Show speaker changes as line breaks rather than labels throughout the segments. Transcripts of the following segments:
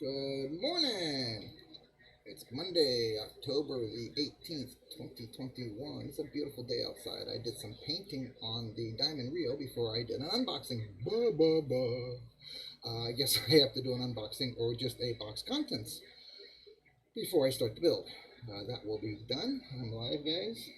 Good morning. It's Monday, October the 18th, 2021. It's a beautiful day outside. I did some painting on the Diamond Rio before I did an unboxing. I guess I have to do an unboxing or just a box contents before I start the build. That will be done. I'm live, guys.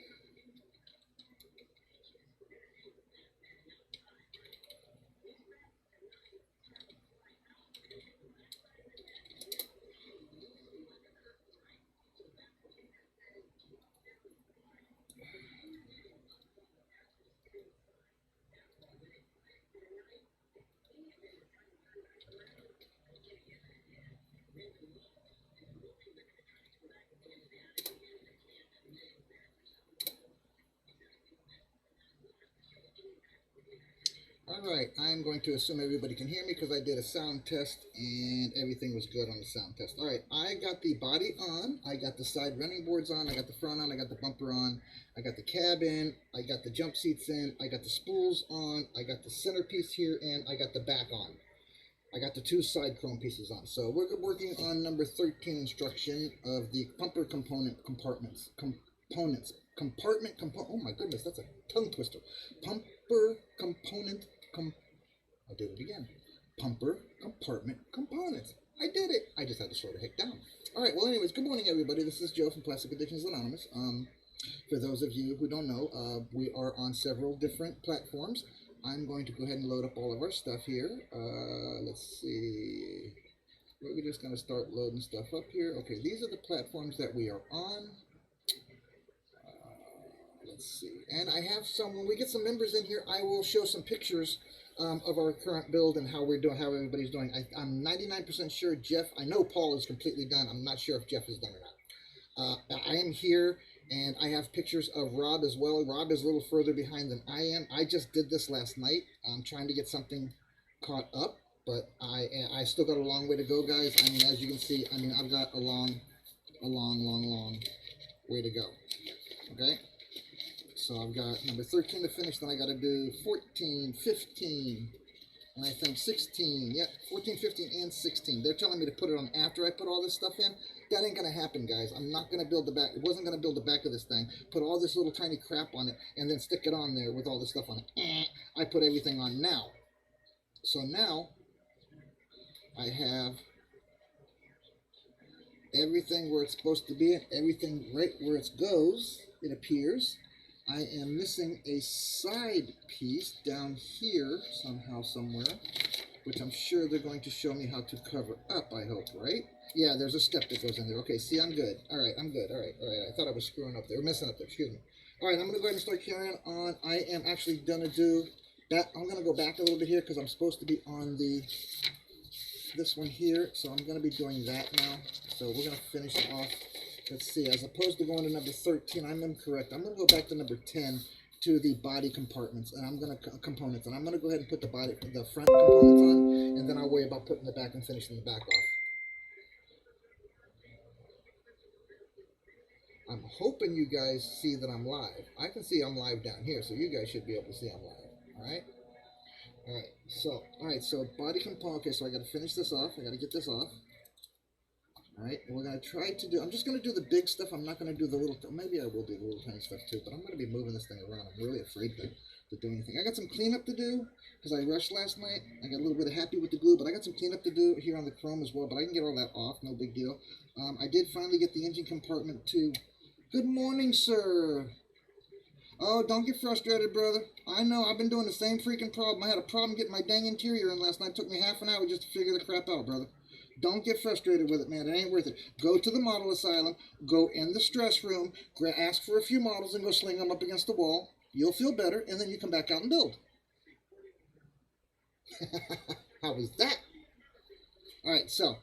Alright, I'm going to assume everybody can hear me because I did a sound test and everything was good on the sound test. Alright, I got the body on, I got the side running boards on, I got the front on, I got the bumper on, I got the cab in, I got the jump seats in, I got the spools on, I got the centerpiece here, and I got the back on. I got the two side chrome pieces on. So we're working on number 13 instruction of the bumper component compartments. Oh my goodness, that's a tongue twister. Bumper component I'll do it again. Bumper compartment components. I did it. I just had to slow the heck down. All right. Well, anyways, good morning, everybody. This is Joe from Plastic Addictions Anonymous. For those of you who don't know, we are on several different platforms. I'm going to go ahead and load up all of our stuff here. Let's see. We're just going to start loading stuff up here. Okay, these are the platforms that we are on. Let's see. And I have some, when we get some members in here, I will show some pictures of our current build and how we're doing, how everybody's doing. I'm 99% sure Jeff, I know Paul is completely done. I'm not sure if Jeff is done or not. I am here, and I have pictures of Rob as well. Rob is a little further behind than I am. I just did this last night. I'm trying to get something caught up, but I still got a long way to go, guys. I mean, as you can see, I mean, I've got a long way to go. Okay? So I've got number 13 to finish, then I got to do 14, 15, and I think 16. Yep, 14, 15, and 16. They're telling me to put it on after I put all this stuff in. That ain't going to happen, guys. I'm not going to build the back. It wasn't going to build the back of this thing, put all this little tiny crap on it, and then stick it on there with all this stuff on it. I put everything on now. So now I have everything where it's supposed to be, and everything right where it goes, it appears. I am missing a side piece down here somehow, somewhere, which I'm sure they're going to show me how to cover up, I hope, right? Yeah, there's a step that goes in there. Okay, see, I'm good. All right, I'm good. All right. I thought I was screwing up there, messing up there, excuse me. All right, I'm going to go ahead and start carrying on. I am actually going to do that. I'm going to go back a little bit here because I'm supposed to be on this one here, so I'm going to be doing that now. So we're going to finish off. Let's see, as opposed to going to number 13, I'm incorrect. I'm going to go back to number 10 to the body compartments, and I'm going to components, and I'm going to go ahead and put the front components on, and then I'll worry about putting the back and finishing the back off. I'm hoping you guys see that I'm live. I can see I'm live down here, so you guys should be able to see I'm live. All right. All right. So body component. Okay, so I got to finish this off. I got to get this off. Alright, we're going to try to do, I'm just going to do the big stuff. I'm not going to do the little, maybe I will do the little tiny stuff too, but I'm going to be moving this thing around. I'm really afraid to do anything. I got some cleanup to do, because I rushed last night. I got a little bit happy with the glue, but I got some cleanup to do here on the chrome as well, but I can get all that off, no big deal. I did finally get the engine compartment too. Good morning, sir. Oh, don't get frustrated, brother. I know, I've been doing the same freaking problem. I had a problem getting my dang interior in last night. It took me half an hour just to figure the crap out, brother. Don't get frustrated with it, man. It ain't worth it. Go to the Model Asylum. Go in the stress room. Ask for a few models and go sling them up against the wall. You'll feel better, and then you come back out and build. How was that? All right, so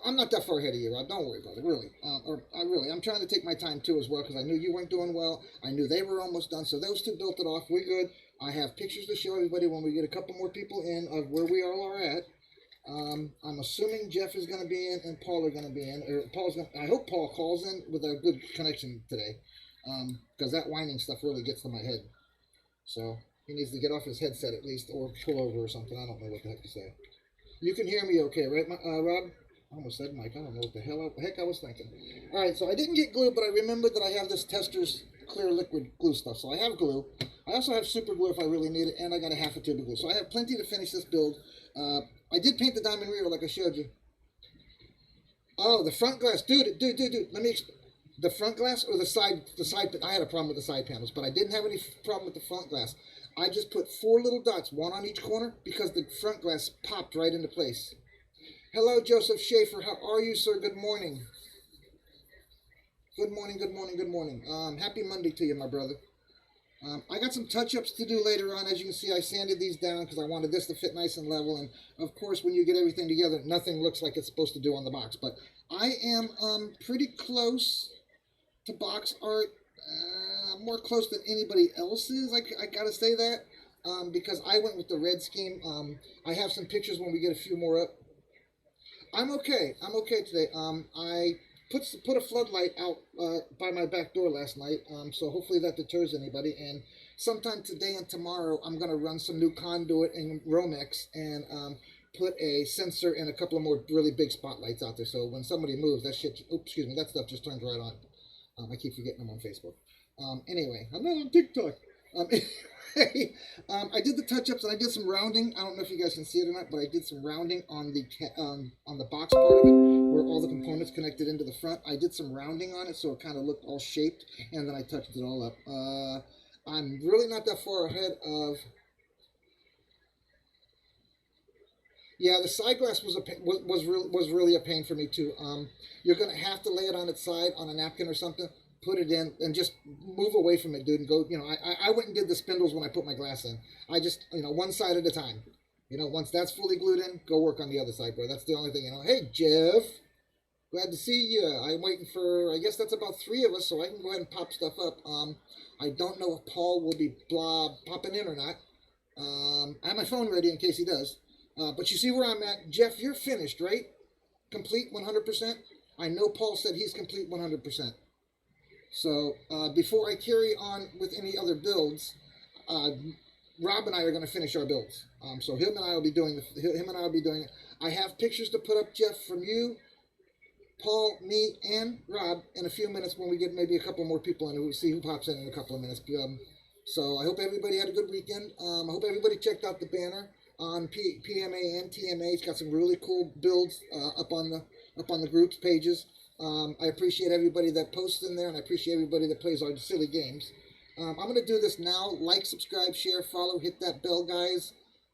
I'm not that far ahead of you, Rob. Don't worry about it, really. I'm trying to take my time, too, as well, because I knew you weren't doing well. I knew they were almost done, so those two built it off. We're good. I have pictures to show everybody when we get a couple more people in of where we all are at. I'm assuming Jeff is going to be in and Paul are going to be in. I hope Paul calls in with a good connection today, because that whining stuff really gets to my head. So he needs to get off his headset at least, or pull over or something. I don't know what the heck to say. You can hear me okay, right, Rob? I almost said Mike. I don't know what the heck I was thinking. All right, so I didn't get glue, but I remembered that I have this Tester's clear liquid glue stuff. So I have glue. I also have super glue if I really need it, and I got a half a tube of glue. So I have plenty to finish this build. I did paint the diamond rear like I showed you. Oh, the front glass, dude. Let me explain. The front glass or the side? I had a problem with the side panels, but I didn't have any problem with the front glass. I just put 4 little dots, one on each corner, because the front glass popped right into place. Hello, Joseph Schaefer. How are you, sir? Good morning. Good morning, good morning, good morning. Happy Monday to you, my brother. I got some touch-ups to do later on. As you can see, I sanded these down because I wanted this to fit nice and level. And, of course, when you get everything together, nothing looks like it's supposed to do on the box. But I am pretty close to box art. More close than anybody else is. I got to say that because I went with the red scheme. I have some pictures when we get a few more up. I'm okay. I'm okay today. I put a floodlight out by my back door last night, so hopefully that deters anybody. And sometime today and tomorrow, I'm going to run some new conduit in Romex and put a sensor and a couple of more really big spotlights out there. So when somebody moves, that shit, oops, excuse me, that stuff just turns right on. I keep forgetting I'm on Facebook. Anyway, I'm not on TikTok. Anyway, I did the touch-ups and I did some rounding. I don't know if you guys can see it or not, but I did some rounding on the box part of it, where all the components connected into the front. I did some rounding on it, so it kind of looked all shaped, and then I touched it all up. I'm really not that far ahead of. Yeah, the side glass was really a pain for me too. You're gonna have to lay it on its side on a napkin or something. Put it in and just move away from it, dude, and go. I went and did the spindles when I put my glass in. I just, one side at a time. Once that's fully glued in, go work on the other side, bro. That's the only thing, Hey, Jeff, glad to see you. I'm waiting for, I guess that's about 3 of us, so I can go ahead and pop stuff up. I don't know if Paul will be popping in or not. I have my phone ready in case he does. But you see where I'm at. Jeff, you're finished, right? Complete 100%? I know Paul said he's complete 100%. So before I carry on with any other builds, Rob and I are going to finish our builds. So him and I will be doing it. I have pictures to put up, Jeff, from you, Paul, me, and Rob in a few minutes when we get maybe a couple more people in, and we'll see who pops in a couple of minutes. So I hope everybody had a good weekend. I hope everybody checked out the banner on PMA and TMA. It's got some really cool builds up on the groups pages. I appreciate everybody that posts in there, and I appreciate everybody that plays our silly games. I'm going to do this now. Like, subscribe, share, follow, hit that bell, guys,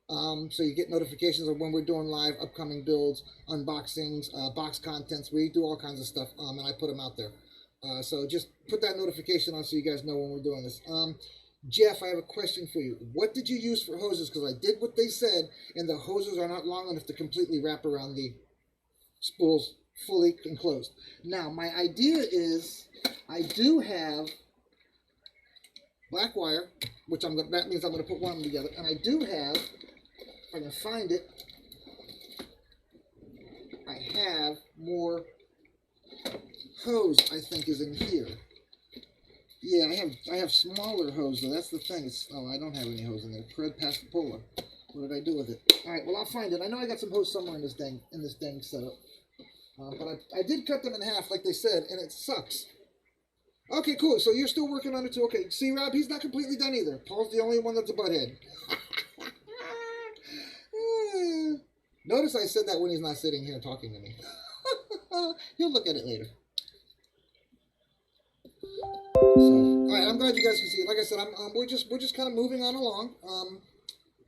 so you get notifications of when we're doing live upcoming builds, unboxings, box contents. We do all kinds of stuff, and I put them out there. So just put that notification on so you guys know when we're doing this. Jeff, I have a question for you. What did you use for hoses? Because I did what they said, and the hoses are not long enough to completely wrap around the spools fully enclosed. Now, my idea is I do have black wire, which that means I'm going to put one of them together, and I do have, if I can find it, I have more hose, I think, is in here. Yeah, I have smaller hose, though. That's the thing. I don't have any hose in there. Cred Pastapola. What did I do with it? All right, well, I'll find it. I know I got some hose somewhere in this dang setup. But I did cut them in half, like they said, and it sucks. Okay, cool. So you're still working on it, too. Okay, see, Rob, he's not completely done either. Paul's the only one that's a butthead. Notice I said that when he's not sitting here talking to me. He'll look at it later. So, all right, I'm glad you guys can see it. Like I said, we're just kind of moving on along.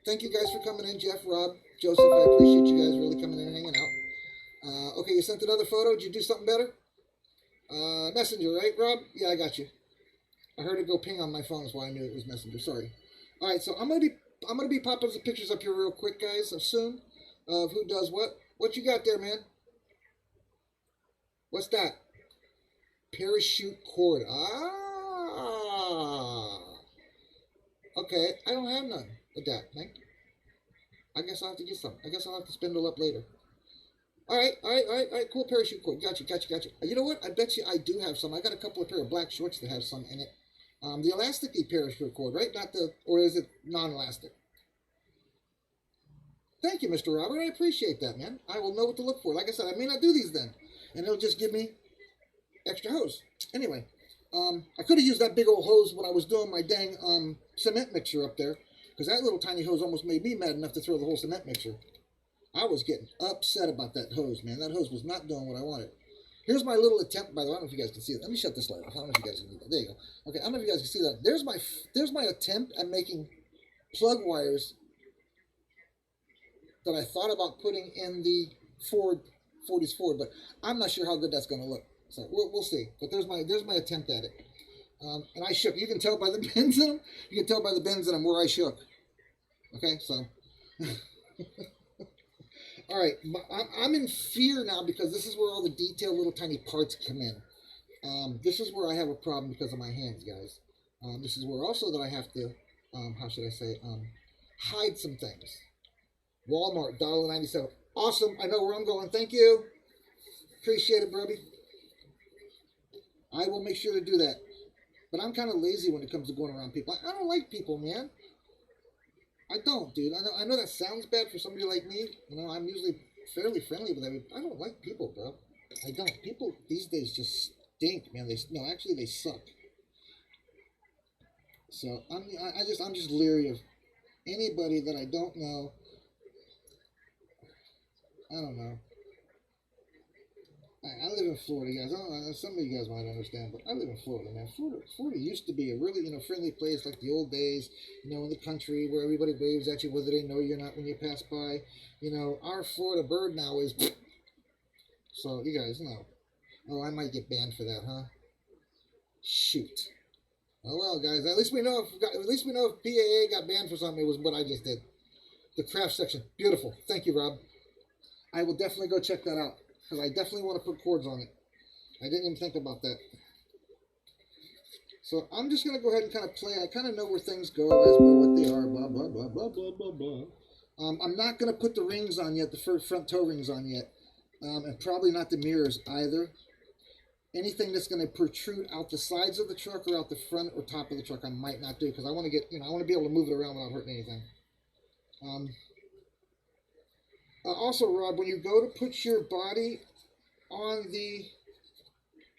Thank you guys for coming in, Jeff, Rob, Joseph. I appreciate you guys really coming in and hanging out. Okay, you sent another photo. Did you do something better? Messenger, right, Rob? Yeah, I got you. I heard it go ping on my phone. That's why I knew it was Messenger. Sorry. All right, so I'm gonna be popping some pictures up here real quick, guys, soon of who does what. What you got there, man? What's that? Parachute cord. Okay, I don't have none of that, man. I guess I'll have to get some. I guess I'll have to spindle up later. All right, cool parachute cord. Gotcha. You know what? I bet you I do have some. I got a couple of pair of black shorts that have some in it. The elasticy parachute cord, right? Or is it non-elastic? Thank you, Mr. Robert. I appreciate that, man. I will know what to look for. Like I said, I may not do these then, and it'll just give me extra hose. Anyway, I could have used that big old hose when I was doing my dang cement mixer up there, because that little tiny hose almost made me mad enough to throw the whole cement mixer. I was getting upset about that hose, man. That hose was not doing what I wanted. Here's my little attempt, by the way. I don't know if you guys can see it. Let me shut this light off. I don't know if you guys can see that. There you go. Okay, I don't know if you guys can see that. There's my attempt at making plug wires that I thought about putting in the 40s Ford, but I'm not sure how good that's going to look. So we'll see. But there's my attempt at it. And I shook. You can tell by the bends in them. You can tell by the bends in them where I shook. Okay, so. All right, I'm in fear now because this is where all the detailed little tiny parts come in. This is where I have a problem because of my hands, guys. This is where also that I have to, how should I say, hide some things. Walmart, $1.97. Awesome. I know where I'm going. Thank you. Appreciate it, brother. I will make sure to do that. But I'm kind of lazy when it comes to going around people. I don't like people, man. I don't, dude. I know that sounds bad for somebody like me. You know, I'm usually fairly friendly with everybody. I don't like people, bro. I don't. People these days just stink, man. Actually, they suck. So I'm just leery of anybody that I don't know. I don't know. I live in Florida, guys. I don't know, some of you guys might understand, but I live in Florida, man. Florida used to be a really, friendly place like the old days, in the country where everybody waves at you whether they know you're not when you pass by. Our Florida bird now is... So, you guys know. Oh, I might get banned for that, huh? Shoot. Oh, well, guys, at least we know if PAA got banned for something, it was what I just did. The craft section. Beautiful. Thank you, Rob. I will definitely go check that out. Because I definitely want to put cords on it. I didn't even think about that. So I'm just going to go ahead and kind of play. I kind of know where things go as well, what they are, blah, blah, blah, blah, blah, blah, blah. I'm not going to put the rings on yet, the front toe rings on yet. And probably not the mirrors either. Anything that's going to protrude out the sides of the truck or out the front or top of the truck, I might not do. Because I want to get, I want to be able to move it around without hurting anything. Also, Rob, when you go to put your body on the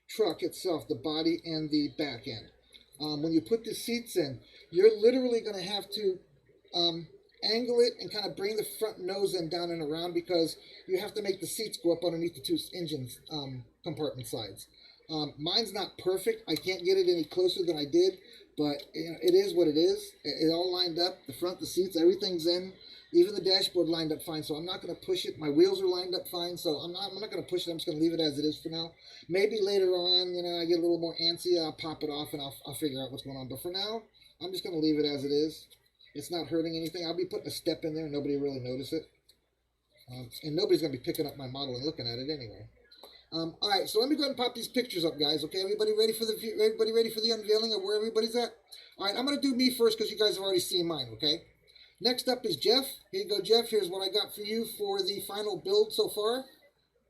truck itself, the body and the back end, when you put the seats in, you're literally going to have to angle it and kind of bring the front nose end down and around because you have to make the seats go up underneath the two engine compartment sides. Mine's not perfect. I can't get it any closer than I did, but it is what it is. It all lined up. The front, the seats, everything's in. Even the dashboard lined up fine, so I'm not going to push it. My wheels are lined up fine, so I'm not going to push it. I'm just going to leave it as it is for now. Maybe later on, I get a little more antsy, I'll pop it off and I'll figure out what's going on. But for now, I'm just going to leave it as it is. It's not hurting anything. I'll be putting a step in there and nobody will really notice it. And nobody's going to be picking up my model and looking at it anyway. All right, so let me go ahead and pop these pictures up, guys. Okay, everybody ready for the unveiling of where everybody's at? All right, I'm going to do me first because you guys have already seen mine, okay? Next up is Jeff. Here you go, Jeff. Here's what I got for you for the final build so far.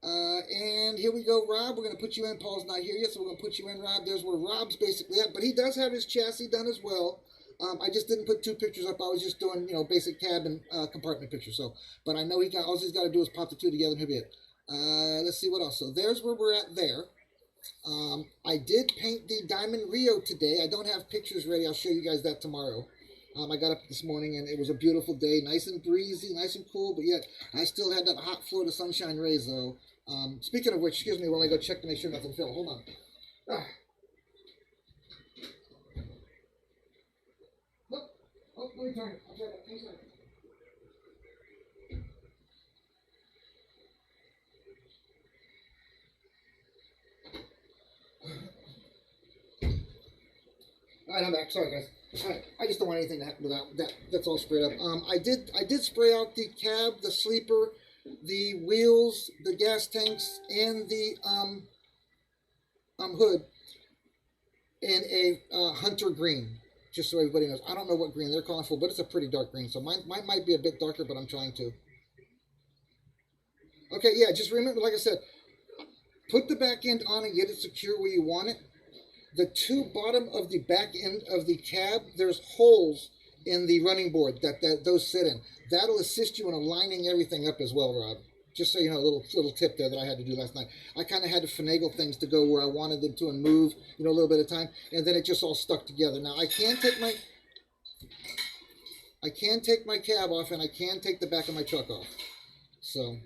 And here we go, Rob. We're going to put you in. Paul's not here yet, so we're going to put you in, Rob. There's where Rob's basically at. But he does have his chassis done as well. I just didn't put two pictures up. I was just doing, basic cab and compartment pictures. So, but I know all he's got to do is pop the two together and he'll be it. Let's see what else. So there's where we're at there. I did paint the Diamond Rio today. I don't have pictures ready. I'll show you guys that tomorrow. I got up this morning and it was a beautiful day, nice and breezy, nice and cool, but yet I still had that hot Florida sunshine rays though. Speaking of which, excuse me while I go check to make sure nothing fell. Hold on. Oh, let me turn it. I'll try that. One second. All right, I'm back. Sorry, guys. I just don't want anything to happen without that. That's all sprayed up. I did spray out the cab, the sleeper, the wheels, the gas tanks, and the hood in a hunter green. Just so everybody knows. I don't know what green they're calling for, but it's a pretty dark green. So mine might be a bit darker, but I'm trying to. Okay, yeah. Just remember, like I said, put the back end on and get it secure where you want it. The two bottom of the back end of the cab, there's holes in the running board that those sit in. That'll assist you in aligning everything up as well, Rob. Just so you know, a little tip there that I had to do last night. I kind of had to finagle things to go where I wanted them to and move, you know, a little bit of time, and then it just all stuck together. Now I can take my cab off, and I can take the back of my truck off. So.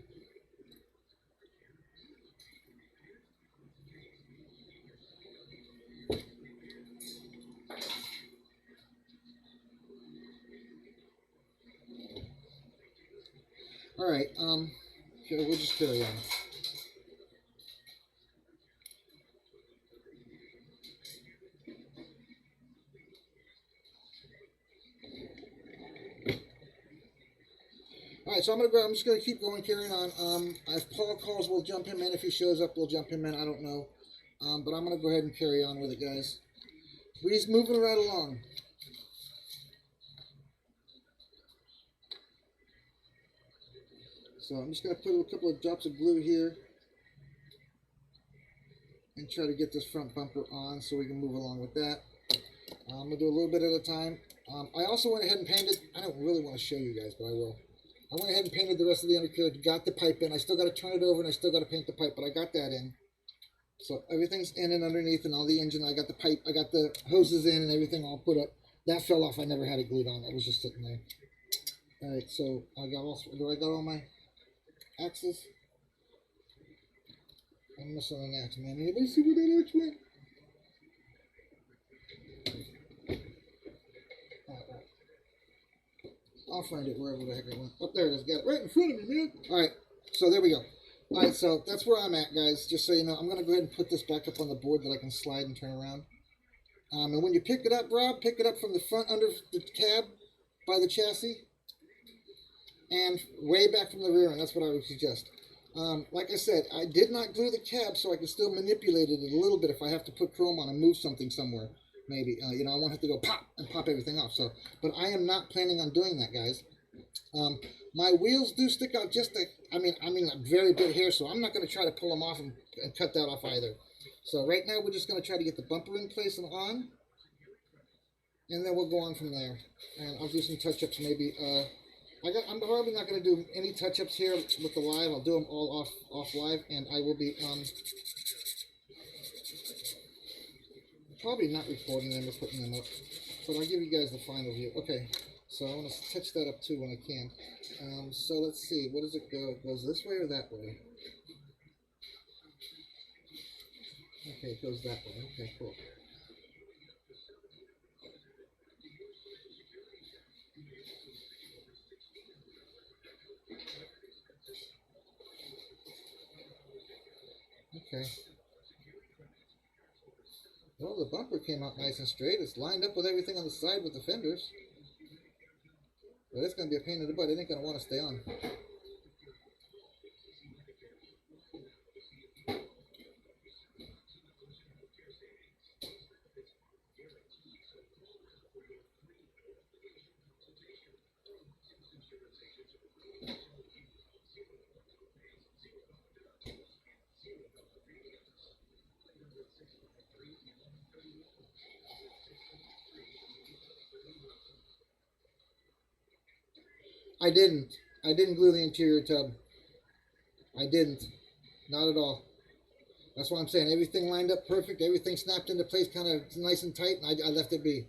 All right, here, we'll just carry on. All right, so I'm just gonna keep going, carrying on. If Paul calls, we'll jump him in. If he shows up, we'll jump him in. I don't know, but I'm gonna go ahead and carry on with it, guys. We're moving right along. So I'm just going to put a couple of drops of glue here and try to get this front bumper on so we can move along with that. I'm going to do a little bit at a time. I also went ahead and painted, I don't really want to show you guys, but I will. I went ahead and painted the rest of the undercarriage, got the pipe in. I still got to turn it over and I still got to paint the pipe, but I got that in. So everything's in and underneath and all the engine. I got the pipe, I got the hoses in and everything all put up. That fell off. I never had it glued on. It was just sitting there. All right, so I got all my axes? I'm missing an axe, man. Anybody see where that axe went? Alright. I'll find it wherever the heck it went. Up there it is. Got it right in front of me, man. Alright, so there we go. Alright, so that's where I'm at, guys. Just so you know, I'm going to go ahead and put this back up on the board that I can slide and turn around. And when you pick it up, Rob, pick it up from the front under the cab by the chassis. And way back from the rear end. That's what I would suggest. Like I said, I did not glue the cab so I can still manipulate it a little bit if I have to put chrome on and move something somewhere. Maybe, you know, I won't have to go pop and pop everything off. So, but I am not planning on doing that, guys. My wheels do stick out just a very bit here, so I'm not going to try to pull them off and cut that off either. So right now we're just going to try to get the bumper in place and on, and then we'll go on from there. And I'll do some touch-ups maybe. I'm probably not going to do any touch-ups here with the live. I'll do them all off live, and I will be probably not recording them or putting them up, but I'll give you guys the final view. Okay, so I want to touch that up too when I can. So let's see, what does it go? It goes this way or that way? Okay, it goes that way. Okay, cool. Okay. Well, the bumper came out nice and straight. It's lined up with everything on the side with the fenders. But it's going to be a pain in the butt. It ain't going to want to stay on. I didn't glue the interior tub. I didn't. Not at all. That's what I'm saying. Everything lined up perfect. Everything snapped into place kind of nice and tight, and I left it be.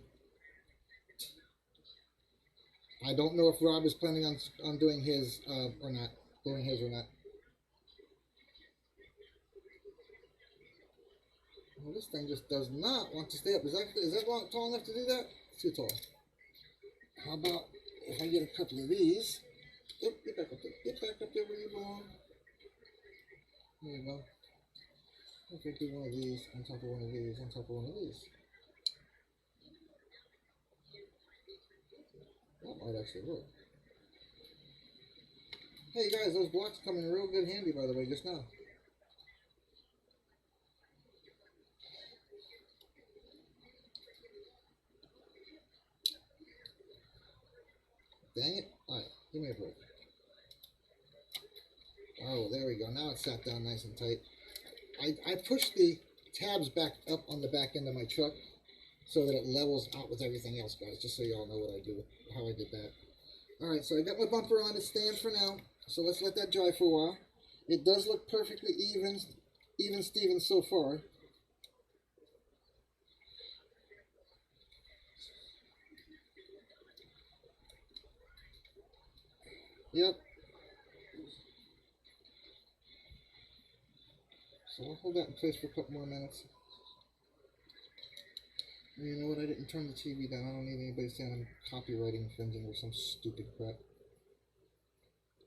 I don't know if Rob is planning on doing his or not. Doing his or not. Well, this thing just does not want to stay up. Is that long, tall enough to do that? It's too tall. How about if I get a couple of these? Oop, get back up there. Get back up there where you belong. There you go. Okay, do one of these on top of one of these on top of one of these. That might actually work. Hey guys, those blocks come in real good handy, by the way, just now. Dang it. Alright, give me a break. Oh, there we go. Now it's sat down nice and tight. I pushed the tabs back up on the back end of my truck so that it levels out with everything else, guys, just so you all know what I do, how I did that. Alright, so I got my bumper on its stand for now, so let's let that dry for a while. It does look perfectly even Steven so far. Yep. So I'll hold that in place for a couple more minutes. And you know what? I didn't turn the TV down. I don't need anybody saying I'm copywriting infringing or some stupid crap.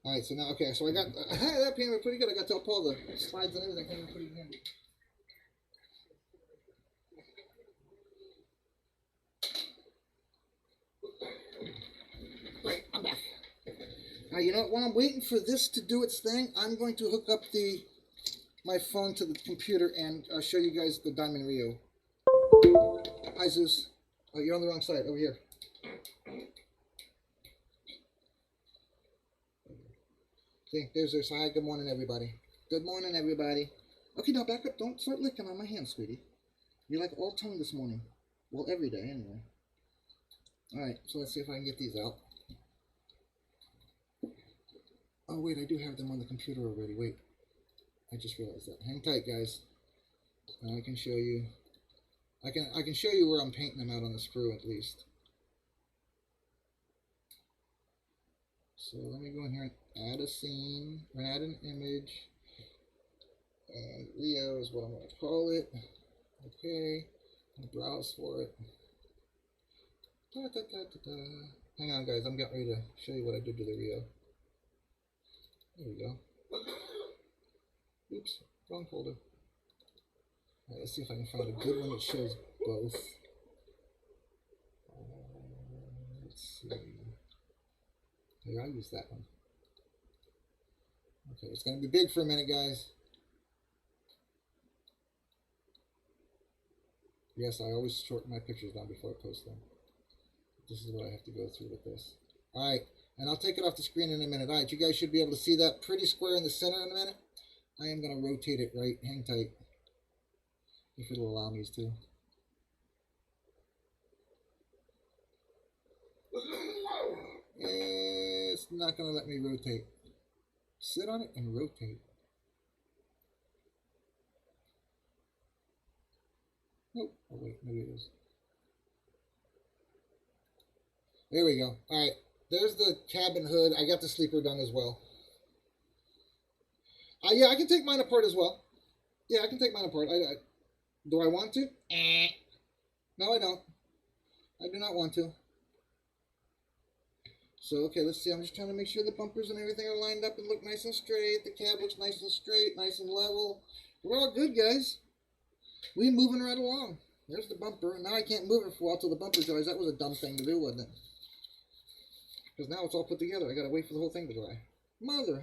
Alright, so now, okay, so I got, that came out pretty good. I got to help all the slides and everything came in pretty handy. Right, I'm back. Now, you know what? While I'm waiting for this to do its thing, I'm going to hook up my phone to the computer and show you guys the Diamond Rio. Hi, Zeus. Oh, you're on the wrong side. Over here. Okay, there's Zeus. Hi, good morning, everybody. Good morning, everybody. Okay, now back up. Don't start licking on my hand, sweetie. You're like all tongue this morning. Well, every day, anyway. Alright, so let's see if I can get these out. Oh, wait, I do have them on the computer already. Wait. I just realized that. Hang tight, guys. Now I can show you. I can show you where I'm painting them out on the sprue at least. So let me go in here and add a scene, or add an image. And Rio is what I'm going to call it. Okay. I'll browse for it. Da, da, da, da, da. Hang on, guys. I'm getting ready to show you what I did to the Rio. There we go. Oops, wrong folder. Alright, let's see if I can find a good one that shows both. Let's see. Here, I'll use that one. Okay, it's going to be big for a minute, guys. Yes, I always shorten my pictures down before I post them. This is what I have to go through with this. Alright, and I'll take it off the screen in a minute. Alright, you guys should be able to see that pretty square in the center in a minute. I am going to rotate it right. Hang tight. If it'll allow me to. It's not going to let me rotate. Sit on it and rotate. Nope. Oh, wait. Maybe it is. There we go. Alright. There's the cabin hood. I got the sleeper done as well. Yeah, I can take mine apart as well. Yeah, I can take mine apart. Do I want to? No, I don't. I do not want to. So, okay, let's see. I'm just trying to make sure the bumpers and everything are lined up and look nice and straight. The cab looks nice and straight, nice and level. We're all good, guys. We're moving right along. There's the bumper. Now I can't move it for a while till the bumper dries. That was a dumb thing to do, wasn't it? Because now it's all put together. I gotta wait for the whole thing to dry. Mother.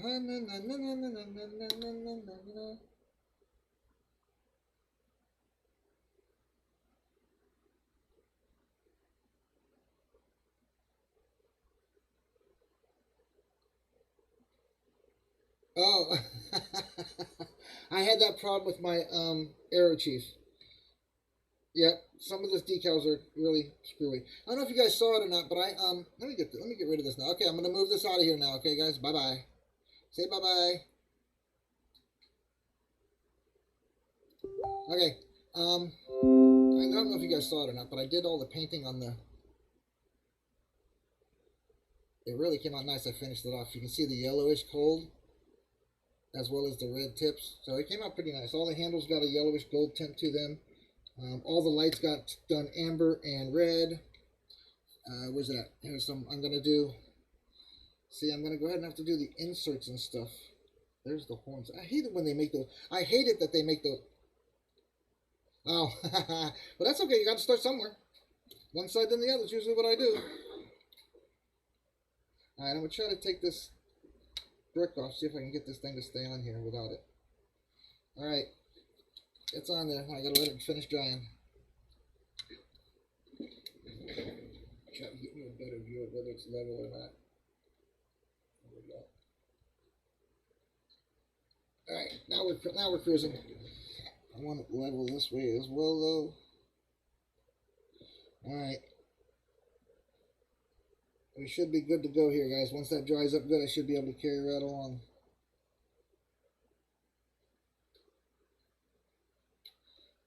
Oh, I had that problem with my Aero Chief. Yep, some of those decals are really screwy. I don't know if you guys saw it or not, but let me get rid of this now. Okay, I'm gonna move this out of here now. Okay, guys, bye bye. Say bye bye. Okay, I don't know if you guys saw it or not, but I did all the painting on the. It really came out nice. I finished it off. You can see the yellowish gold, as well as the red tips. So it came out pretty nice. All the handles got a yellowish gold tint to them. All the lights got done amber and red. Where's that? Here's some. I'm gonna do. See, I'm gonna go ahead and have to do the inserts and stuff. There's the horns. I hate it when they make those. I hate it that they make those. Oh, but that's okay. You got to start somewhere. One side then the other is usually what I do. All right, I'm gonna try to take this brick off. See if I can get this thing to stay on here without it. All right. It's on there. I gotta let it finish drying. Try to get you a better view of whether it's level or not. There we go. Alright, now we're cruising. I want it level this way as well though. Alright. We should be good to go here, guys. Once that dries up good, I should be able to carry right along.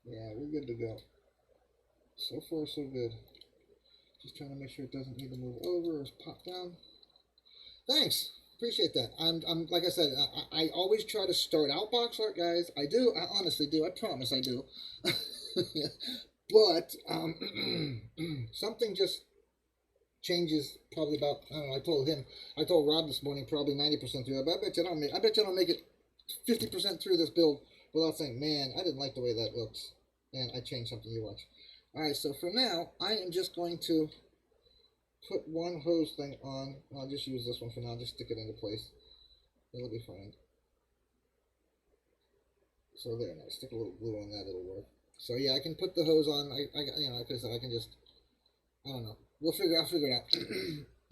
Yeah, we're good to go. So far, so good. Just trying to make sure it doesn't need to move over or pop down. Thanks. Appreciate that. I'm like I said, I always try to start out box art, guys. I do. I honestly do. I promise I do. But something just changes probably about, I don't know, I told Rob this morning probably 90% through it, but I bet you I don't make it 50% through this build without saying, man, I didn't like the way that looks. And I changed something, you watch. Alright, so for now, I am just going to put one hose thing on. I'll just use this one for now, just stick it into place. It'll be fine. So there, now stick a little glue on that, it'll work. So yeah, I can put the hose on. You know, because I can just, I don't know. I'll figure it out.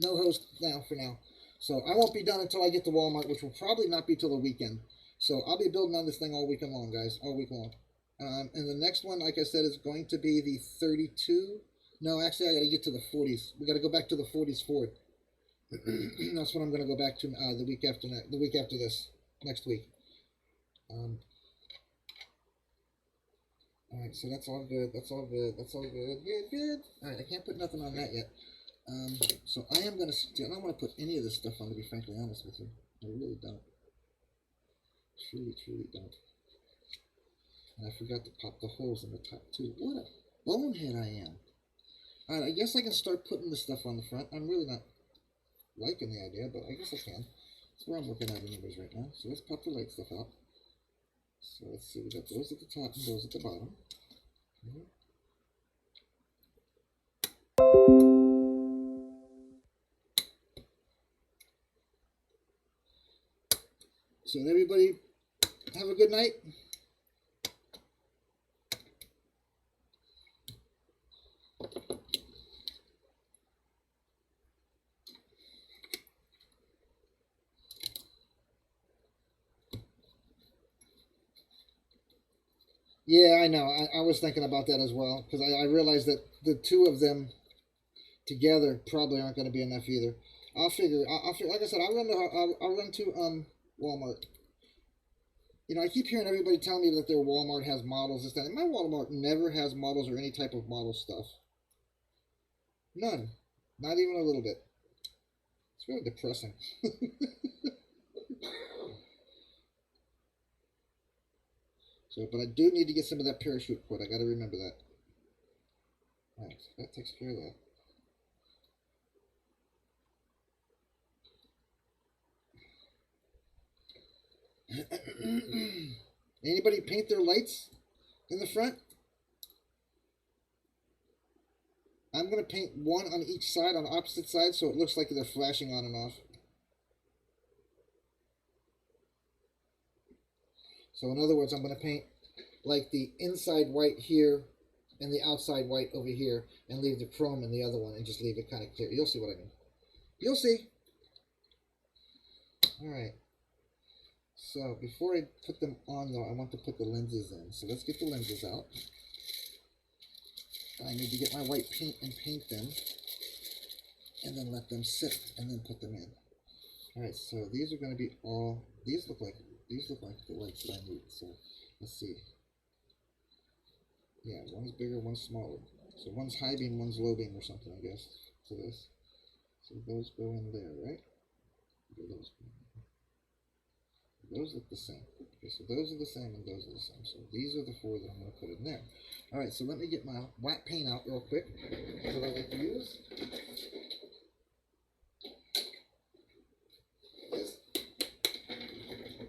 No hose now for now. So I won't be done until I get to Walmart, which will probably not be till the weekend. So I'll be building on this thing all weekend long, guys, all week long. And the next one, like I said, is going to be the 32. No, actually, I got to get to the 40s. We got to go back to the 40s Ford. That's what I'm going to go back to the week after this, next week. All right, so that's all good. That's all good. That's all good. Good. All right, I can't put nothing on that yet. So I am going to. I don't want to put any of this stuff on, to be frankly honest with you. I really don't. Truly don't. And I forgot to pop the holes in the top too. What a bonehead I am. Alright, I guess I can start putting this stuff on the front. I'm really not liking the idea, but I guess I can. That's where I'm looking at the numbers right now. So let's pop the light stuff out. So let's see, we got those at the top and those at the bottom. Okay. So everybody have a good night. Yeah, I know. I was thinking about that as well, because I realized that the two of them together probably aren't going to be enough either. I'll figure. Like I said, I'll run to Walmart. You know, I keep hearing everybody tell me that their Walmart has models and stuff. And my Walmart never has models or any type of model stuff. None. Not even a little bit. It's really depressing. So, but I do need to get some of that parachute cord. I got to remember that. Alright, so that takes care of that. Anybody paint their lights in the front? I'm going to paint one on each side, on opposite sides, so it looks like they're flashing on and off. So in other words, I'm going to paint like the inside white here and the outside white over here, and leave the chrome in the other one, and just leave it kind of clear. You'll see what I mean. You'll see. Alright. So before I put them on though, I want to put the lenses in. So let's get the lenses out. I need to get my white paint and paint them, and then let them sit, and then put them in. Alright, so these are going to be all, these look like the lights that I need. So let's see. Yeah, one's bigger, one's smaller. So one's high beam, one's low beam or something, I guess, to this. So those go in there, right? Those look the same. Okay, so those are the same and those are the same. So these are the four that I'm going to put in there. Alright, so let me get my white paint out real quick that I like to use.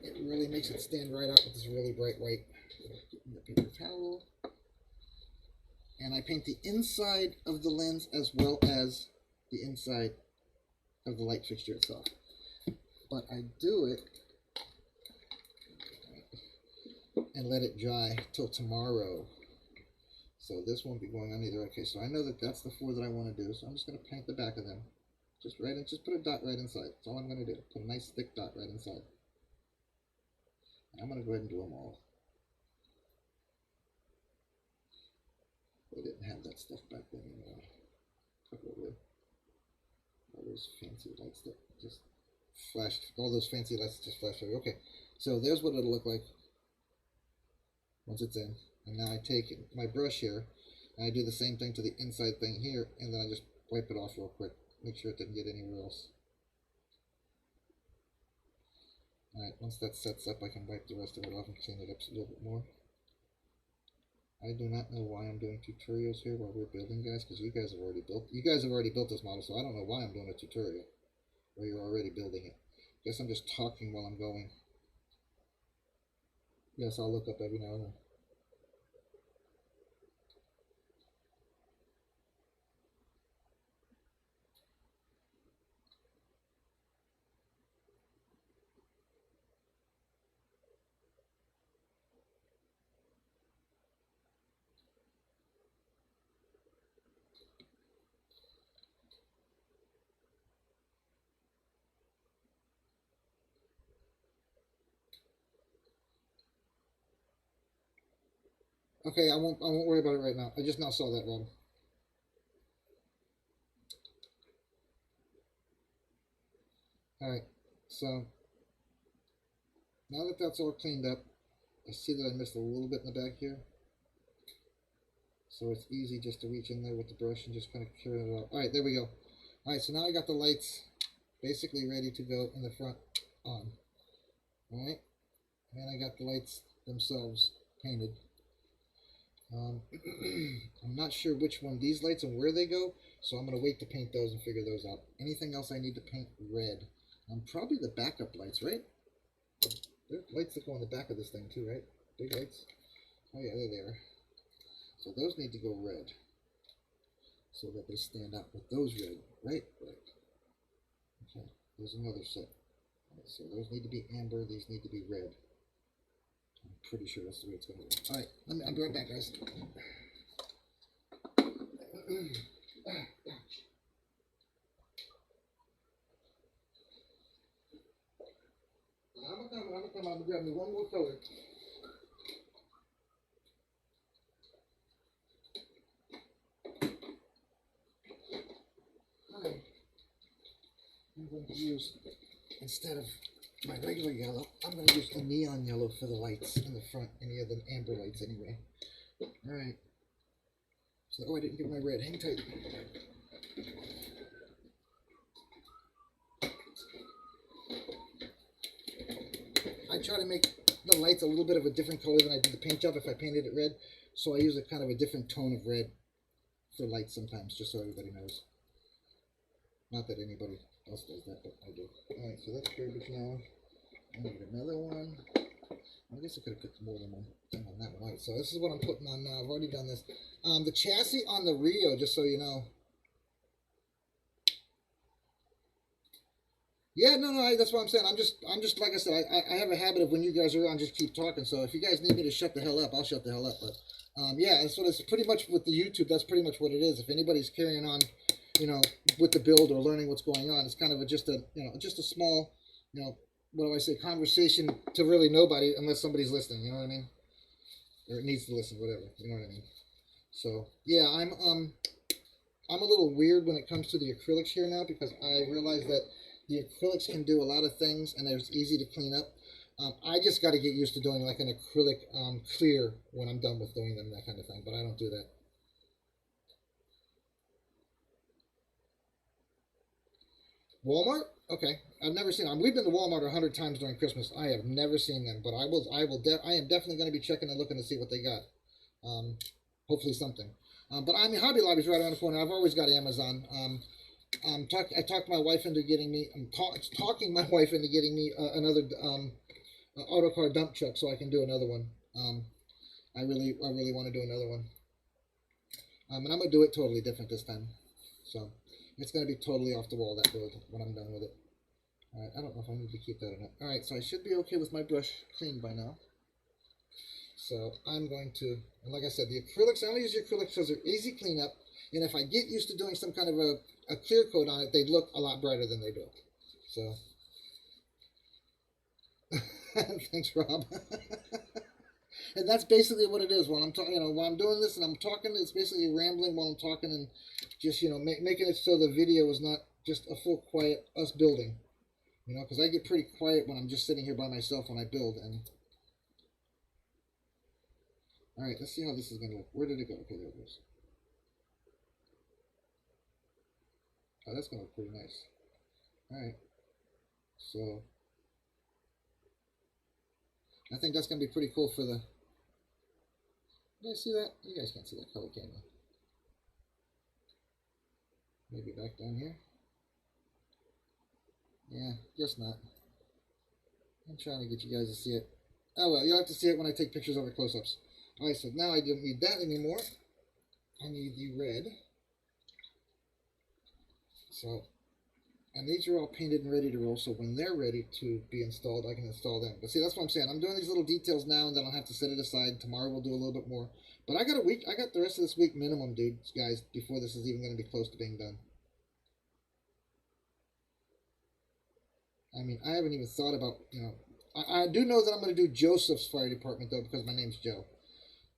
It really makes it stand right out with this really bright white. Get the paper towel. And I paint the inside of the lens as well as the inside of the light fixture itself. But I do it and let it dry till tomorrow. So this won't be going on either. Okay, so I know that that's the four that I want to do. So I'm just going to paint the back of them. Just put a dot right inside. That's all I'm going to do. Put a nice thick dot right inside. And I'm going to go ahead and do them all. They didn't have that stuff back then anymore. couple of all those fancy lights that just flashed. All those fancy lights just flashed over. Okay, so there's what it'll look like once it's in. And now I take my brush here, and I do the same thing to the inside thing here, and then I just wipe it off real quick. Make sure it didn't get anywhere else. Alright, once that sets up, I can wipe the rest of it off and clean it up a little bit more. I do not know why I'm doing tutorials here while we're building, guys, because you guys have already built this model, so I don't know why I'm doing a tutorial where you're already building it. Guess I'm just talking while I'm going. Yes, I'll look up every now and then. Okay, I won't worry about it right now. I just now saw that, Rob. Alright, so now that that's all cleaned up, I see that I missed a little bit in the back here. So it's easy just to reach in there with the brush and just kind of clear it out. Alright, there we go. Alright, so now I got the lights basically ready to go in the front on. Alright, and I got the lights themselves painted. I'm not sure which one these lights and where they go, so I'm going to wait to paint those and figure those out. Anything else I need to paint red? Probably the backup lights, right? There are lights that go on the back of this thing too, right? Big lights. Oh yeah, there they are. So those need to go red, so that they stand out with those red, right? Right. Okay, there's another set. Right, so those need to be amber, these need to be red. I'm pretty sure that's the way it's going to work. Alright, I'll be right back, guys. I'm gonna come out and grab me one more color. Alright. I'm going to use, instead of my regular yellow, I'm going to use the neon yellow for the lights in the front, any of the amber lights anyway. Alright. So, oh, I didn't get my red. Hang tight. I try to make the lights a little bit of a different color than I did the paint job if I painted it red. So I use a kind of a different tone of red for lights sometimes, just so everybody knows. Not that anybody else does that, but I do. Alright, so that's garbage now. I need another one. I guess I could have put more than one thing on that one. Alright, so this is what I'm putting on now. I've already done this. The chassis on the Rio, just so you know. Yeah, no, that's what I'm saying. I'm just like I said, I have a habit of when you guys are around, just keep talking. So if you guys need me to shut the hell up, I'll shut the hell up. But yeah, that's what it's pretty much with the YouTube. That's pretty much what it is. If anybody's carrying on, you know, with the build or learning what's going on, it's kind of just a small, what do I say, conversation to really nobody unless somebody's listening. You know what I mean? Or needs to listen, whatever. You know what I mean? So yeah, I'm a little weird when it comes to the acrylics here now because I realize that the acrylics can do a lot of things and they're easy to clean up. I just got to get used to doing like an acrylic clear when I'm done with doing them, that kind of thing. But I don't do that. Walmart? Okay, I've never seen them. We've been to Walmart 100 times during Christmas. I have never seen them, but I am definitely going to be checking and looking to see what they got. Hopefully something. But I mean, Hobby Lobby's right around the corner. I've always got Amazon. I talked my wife into getting me. I'm talking my wife into getting me another auto car dump truck so I can do another one. I really want to do another one. And I'm gonna do it totally different this time. So it's gonna be totally off the wall, that build, when I'm done with it. All right, I don't know if I need to keep that or not. All right, so I should be okay with my brush clean by now. So I'm going to, and like I said, the acrylics, I only use the acrylics because they're easy cleanup. And if I get used to doing some kind of a clear coat on it, they look a lot brighter than they do. So, thanks, Rob. And that's basically what it is when I'm talking. You know, when I'm doing this and I'm talking, it's basically rambling while I'm talking and just making it so the video is not just a full quiet us building. You know, because I get pretty quiet when I'm just sitting here by myself when I build. And all right, let's see how this is gonna look. Where did it go? Okay, there it goes. Oh, that's gonna look pretty nice. All right, so I think that's gonna be pretty cool for the. Did I see that? You guys can't see that color, can you? Maybe back down here. Yeah, guess not. I'm trying to get you guys to see it. Oh well, you'll have to see it when I take pictures of it close-ups. Alright, so now I don't need that anymore. I need the red. So, and these are all painted and ready to roll, so when they're ready to be installed, I can install them. But see, that's what I'm saying. I'm doing these little details now, and then I'll have to set it aside. Tomorrow we'll do a little bit more. But I got a week. I got the rest of this week minimum, dude, guys, before this is even going to be close to being done. I mean, I haven't even thought about, you know, I do know that I'm going to do Joseph's fire department, though, because my name's Joe.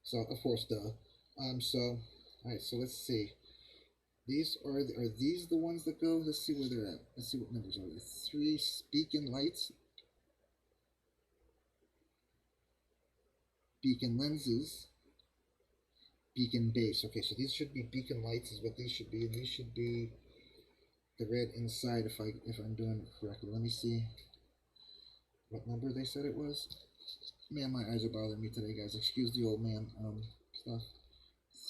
So, of course, duh. All right, so let's see. These are these the ones that go? Let's see where they're at. Let's see what numbers are there. 3 beacon lights. Beacon lenses. Beacon base. Okay, so these should be beacon lights is what these should be, and these should be the red inside if I'm doing it correctly. Let me see what number they said it was. Man, my eyes are bothering me today, guys. Excuse the old man stuff.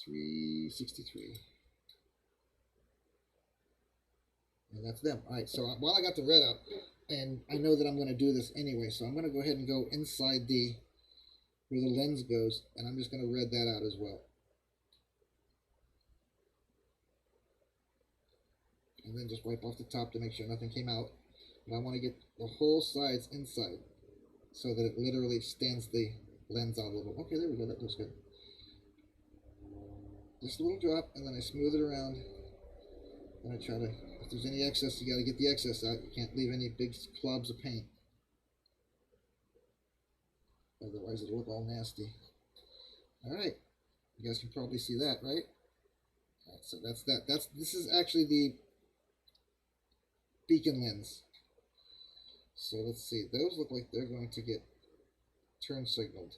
363. And that's them. Alright, so while I got the red out, and I know that I'm going to do this anyway, so I'm going to go ahead and go inside where the lens goes, and I'm just going to red that out as well. And then just wipe off the top to make sure nothing came out. But I want to get the whole sides inside so that it literally stands the lens out a little. Okay, there we go. That looks good. Just a little drop, and then I smooth it around. And I try to, if there's any excess, you got to get the excess out. You can't leave any big clubs of paint. Otherwise, it'll look all nasty. All right. You guys can probably see that, right? All right, so that's that. This is actually the beacon lens. So let's see. Those look like they're going to get turn signaled.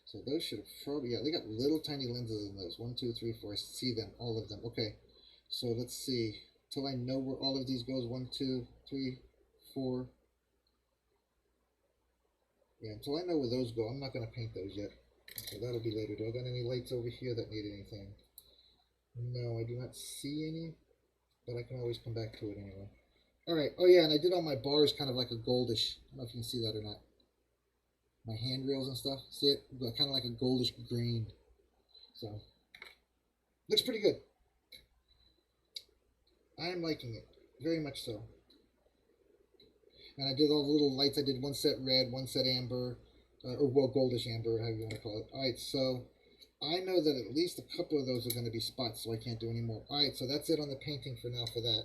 So those should have probably, yeah, they got little tiny lenses in those. 1, 2, 3, 4. I see them, all of them. Okay. So let's see. Till I know where all of these goes. 1, 2, 3, 4. Yeah, until I know where those go, I'm not going to paint those yet. So that'll be later. Do I got any lights over here that need anything? No, I do not see any. But I can always come back to it anyway. Alright, oh yeah, and I did all my bars kind of like a goldish. I don't know if you can see that or not. My handrails and stuff. See it? Kind of like a goldish green. So, looks pretty good. I am liking it. Very much so. And I did all the little lights. I did one set red, one set amber. Or, well, goldish amber, however you want to call it. Alright, so I know that at least a couple of those are going to be spots, so I can't do any more. Alright, so that's it on the painting for now for that.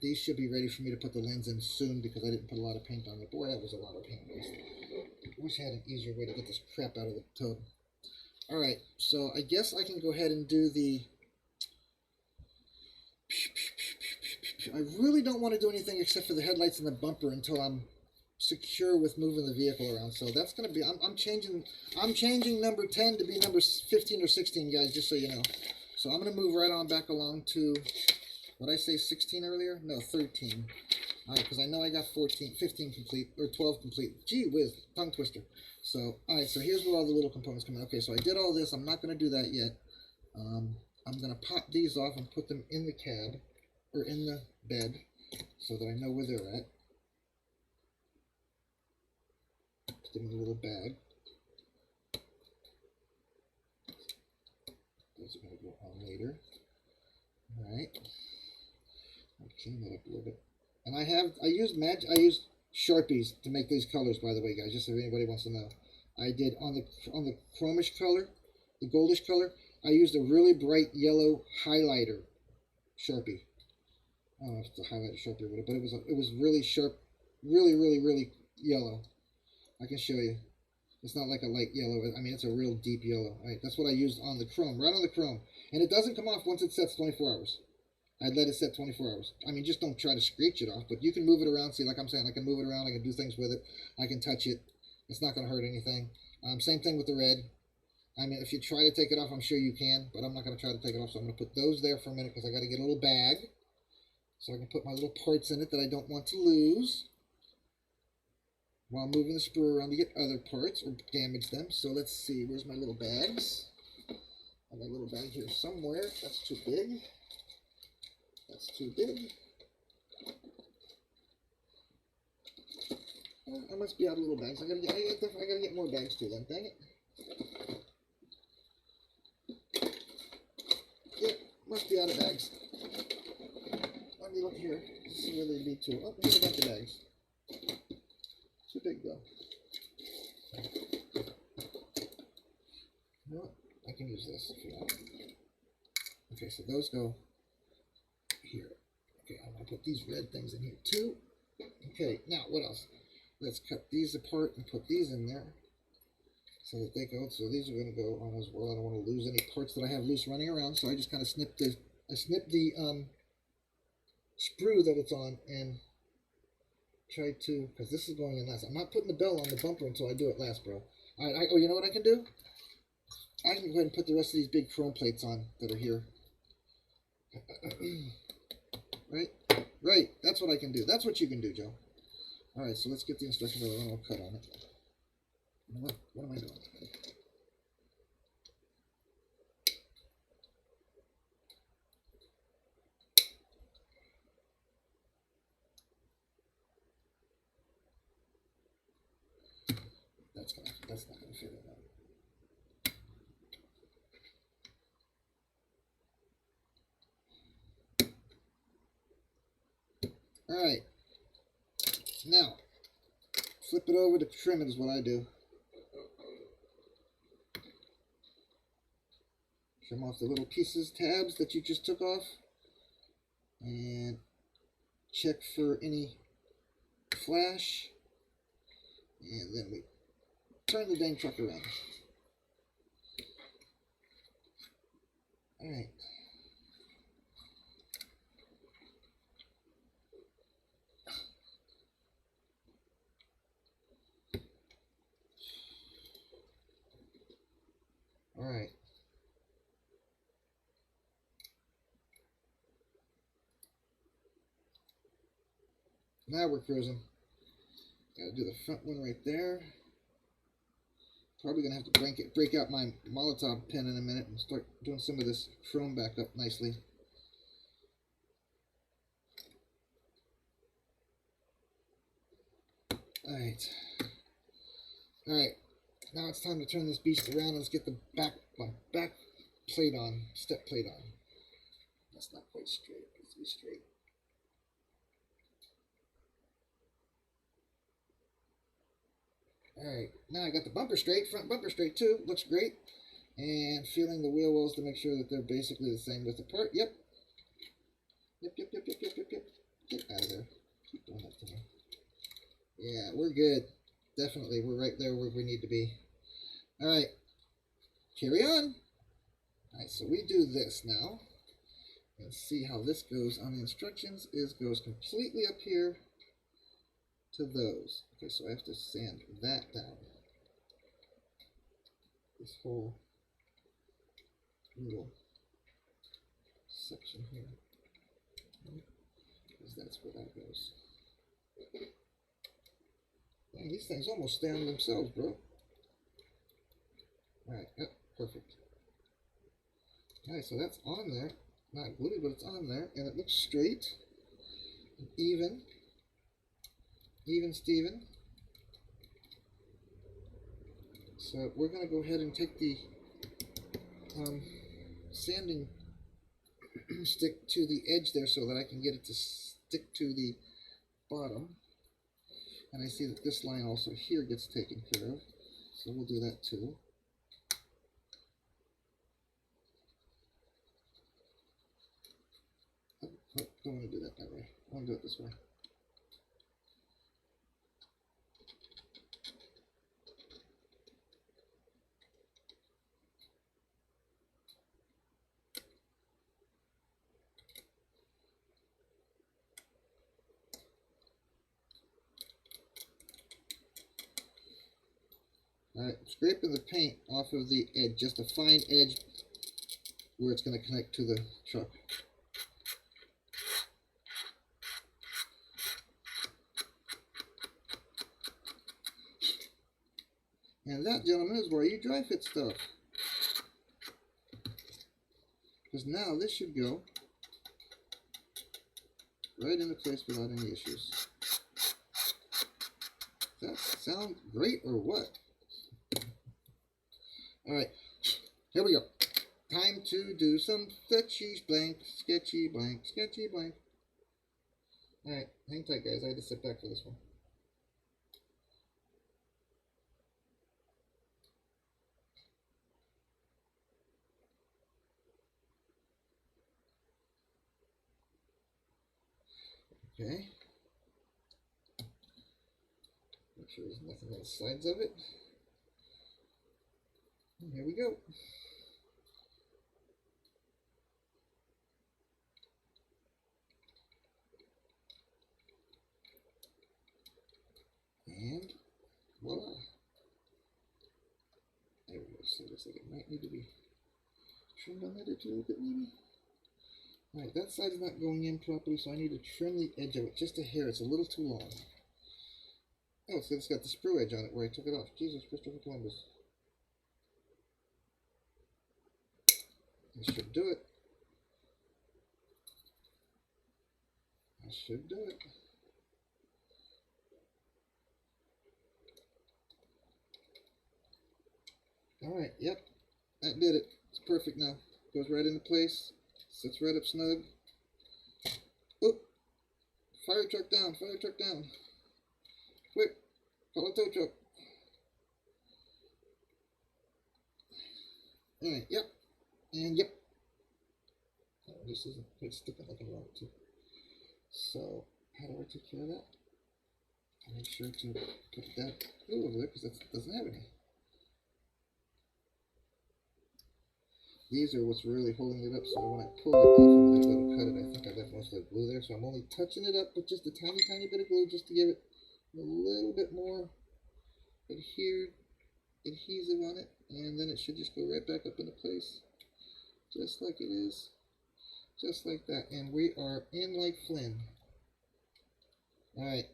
These should be ready for me to put the lens in soon because I didn't put a lot of paint on it. Boy, that was a lot of paint waste. I wish I had an easier way to get this crap out of the tub. Alright, so I guess I can go ahead and do the... I really don't want to do anything except for the headlights and the bumper until I'm secure with moving the vehicle around. So that's going to be... I'm changing number 10 to be number 15 or 16, guys, just so you know. So I'm going to move right on back along to... What did I say, 16 earlier? No, 13. Alright, because I know I got 15 complete, or 12 complete. Gee whiz, tongue twister. So, alright, so here's where all the little components come in. Okay, so I did all this. I'm not going to do that yet. I'm going to pop these off and put them in the cab, or in the bed, so that I know where they're at. Put them in a little bag. Those are going to go on later. Alright. I'll clean that up a little bit. And I used Sharpies to make these colors, by the way, guys, just so anybody wants to know. I did on the chromish color, the goldish color, I used a really bright yellow highlighter Sharpie. I don't know if it's a highlighter Sharpie or whatever, but it was really sharp, really yellow. I can show you. It's not like a light yellow. I mean, it's a real deep yellow. All right, that's what I used on the chrome, right on the chrome. And it doesn't come off once it sets 24 hours. I'd let it set 24 hours. I mean, just don't try to screech it off, but you can move it around. See, like I'm saying, I can move it around. I can do things with it. I can touch it. It's not going to hurt anything. Same thing with the red. I mean, if you try to take it off, I'm sure you can, but I'm not going to try to take it off. So I'm going to put those there for a minute because I got to get a little bag so I can put my little parts in it that I don't want to lose while moving the sprue around to get other parts or damage them. So let's see, where's my little bags? I have my little bag here somewhere. That's too big. That's too big. I must be out of little bags. I gotta get more bags too then. Dang it. Yep, must be out of bags. Let me look here. See where they'd be too. Oh, here's a bunch of bags. Too big though. You know what? I can use this if you want. Okay, so those go here. Okay, I'm gonna put these red things in here too. Okay, now what else? Let's cut these apart and put these in there so that they go. So these are going to go on as well. I don't want to lose any parts that I have loose running around. So I just kind of snip the sprue that it's on and try to, because this is going in last. I'm not putting the bell on the bumper until I do it last, bro. All right. Oh, you know what I can do? I can go ahead and put the rest of these big chrome plates on that are here. Right? Right. That's what I can do. That's what you can do, Joe. Alright, so let's get the instructions over and I'll cut on it. You know what am I doing? That's not gonna fit in that. Alright. Now, flip it over to trim it is what I do. Trim off the little pieces, tabs that you just took off. And check for any flash. And then we turn the dang truck around. Alright. Alright. Now we're cruising. Gotta do the front one right there. Probably gonna have to break out my Molotov pen in a minute and start doing some of this chrome back up nicely. Alright. Alright. Now it's time to turn this beast around and let's get the back plate on, step plate on. That's not quite straight. It needs to be straight. Alright, now I got the bumper straight, front bumper straight too, looks great. And feeling the wheel wells to make sure that they're basically the same width apart. Yep. Yep. Get out of there. Keep doing that to me. Yeah, we're good. Definitely, we're right there where we need to be. Alright, carry on. Alright, so we do this now. And see how this goes on the instructions goes completely up here to those. Okay, so I have to sand that down. This whole little section here. Because that's where that goes. Dang, these things almost stay on themselves, bro. Alright, yep, perfect. Alright, so that's on there. Not glued, but it's on there. And it looks straight. And even. Even Steven. So we're going to go ahead and take the sanding stick to the edge there so that I can get it to stick to the bottom. And I see that this line also here gets taken care of. So we'll do that too. Oh, don't want to do that way. I want to do it this way. Alright, scraping the paint off of the edge, just a fine edge where it's going to connect to the truck. And that, gentlemen, is where you dry fit stuff. Because now this should go right into place without any issues. Does that sound great or what? Alright, here we go. Time to do some sketchy blank, sketchy blank, sketchy blank. Alright, hang tight, guys. I had to sit back for this one. Okay. Make sure there's nothing on the sides of it. And here we go. And voila. There we go. So it looks like it might need to be trimmed on that edge a little bit, maybe. Alright, that side's not going in properly, so I need to trim the edge of it just a hair. It's a little too long. Oh, so it's got the sprue edge on it where I took it off. Jesus, Christopher Columbus. I should do it. I should do it. Alright, yep. That did it. It's perfect now. Goes right into place. Sits right up snug. Oop! Fire truck down, fire truck down. Quick! Call a tow truck. Alright, yep. And yep. Oh, this isn't quite sticking like I want it to. So, how do I take care of that? I make sure to put that glue over there because it doesn't have any. These are what's really holding it up, so when I pull it off and then I go to cut it, I think I left most of the glue there, so I'm only touching it up with just a tiny, tiny bit of glue just to give it a little bit more adhesive on it, and then it should just go right back up into place, just like it is, just like that, and we are in like Flynn. Alright,